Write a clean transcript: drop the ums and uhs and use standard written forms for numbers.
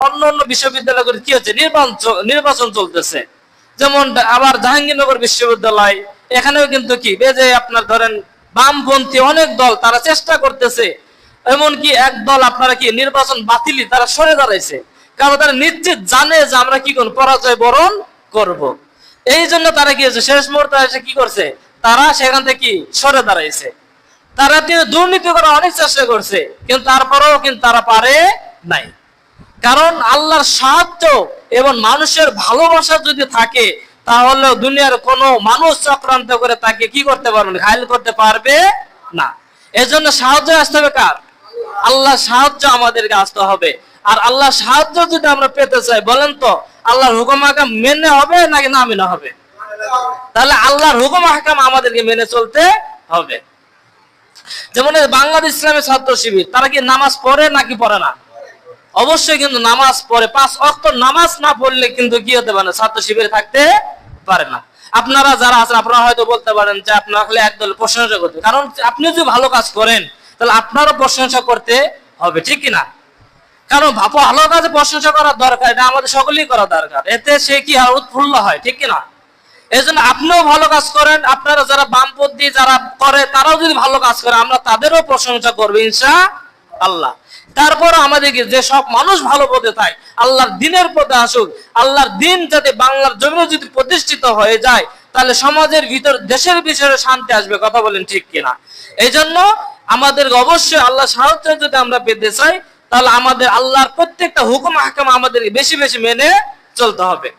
অন্য অন্য বিশ্ববিদ্যালয়গুলো কি হচ্ছে, নির্বাচন চলতেছে। যেমন আবার জাহাঙ্গীরনগর বিশ্ববিদ্যালয়, এখানেও কিন্তু কি এই যে আপনার ধরেন বামপন্থী অনেক দল তারা চেষ্টা করতেছে, এমনকি এক দল আপনারা কি নির্বাচন বাতিলই তারা সরে দাঁড়াইছে, কারণ তারা নিশ্চিত জানে যে আমরা কি করব, পরাজয় বরণ করব। এই জন্য তারা কি হচ্ছে, শেষ মুহূর্তে এসে কি করছে, তারা সেখান থেকে কি সরে দাঁড়াইছে। তারা দুর্নীতি করার অনেক চেষ্টা করছে, কিন্তু তারপরেও কিন্তু তারা পারে নাই। কারণ আল্লাহর সাহায্য এবং মানুষের ভালোবাসা যদি থাকে, তাহলে দুনিয়ার কোনো মানুষ চক্রান্ত করে তাকে কি করতে পারবে না, ঘায়েল করতে পারবে না। এজন্য সাহায্য আসতে হবে কার? আল্লাহ সাহায্য আমাদেরকে আসতে হবে। আর আল্লাহ সাহায্য যদি আমরা পেতে চাই, বলেন তো আল্লাহর হুকুম আহকাম মেনে হবে নাকি না মেনে হবে? তাহলে আল্লাহর হুকুম আহকাম আমাদেরকে মেনে চলতে হবে। যেমন বাংলাদেশ ইসলামী ছাত্র শিবির, তারা কি নামাজ পড়ে নাকি পড়ে না? অবশ্যই কিন্তু নামাজ পড়ে। 5 ওয়াক্ত নামাজ না পড়লে কিন্তু কি হতে পারে না, ছাত্র শিবিরে থাকতে পারে না। আপনারা যারা আছেন, আপনারা হয়তো বলতে পারেন যে আপনারা হলে একদল প্রশংসা করতে, কারণ আপনি যদি ভালো কাজ করেন তাহলে আপনারও প্রশংসা করতে হবে, ঠিক কিনা? কারণ ভালো কাজে প্রশংসা করার দরকার, এটা আমাদের সকলেই করা দরকার, এতে সে কি হয়, উৎফুল্ল হয়, ঠিক কিনা? এই জন্য আপনিও ভালো কাজ করেন, আপনারা যারা বামপন্থী যারা করে তারাও যদি ভালো কাজ করে, আমরা তাদেরও প্রশংসা করবো ইনশাআল্লাহ। তারপর আমাদেরকে যে সব মানুষ ভালো পথে থাকে, আল্লাহর দিনের পথে আসুক। আল্লাহর দিন যাতে বাংলার জমিনে যদি প্রতিষ্ঠিত হয়ে যায়, তাহলে সমাজের ভিতর দেশের ভিতরে শান্তি আসবে, কথা বলেন ঠিক কিনা? এই জন্য আমাদের অবশ্যই আল্লাহ সাহায্য যদি আমরা পেতে চাই, তাহলে আমাদের আল্লাহর প্রত্যেকটা হুকুম আহকাম আমাদেরকে বেশি বেশি মেনে চলতে হবে।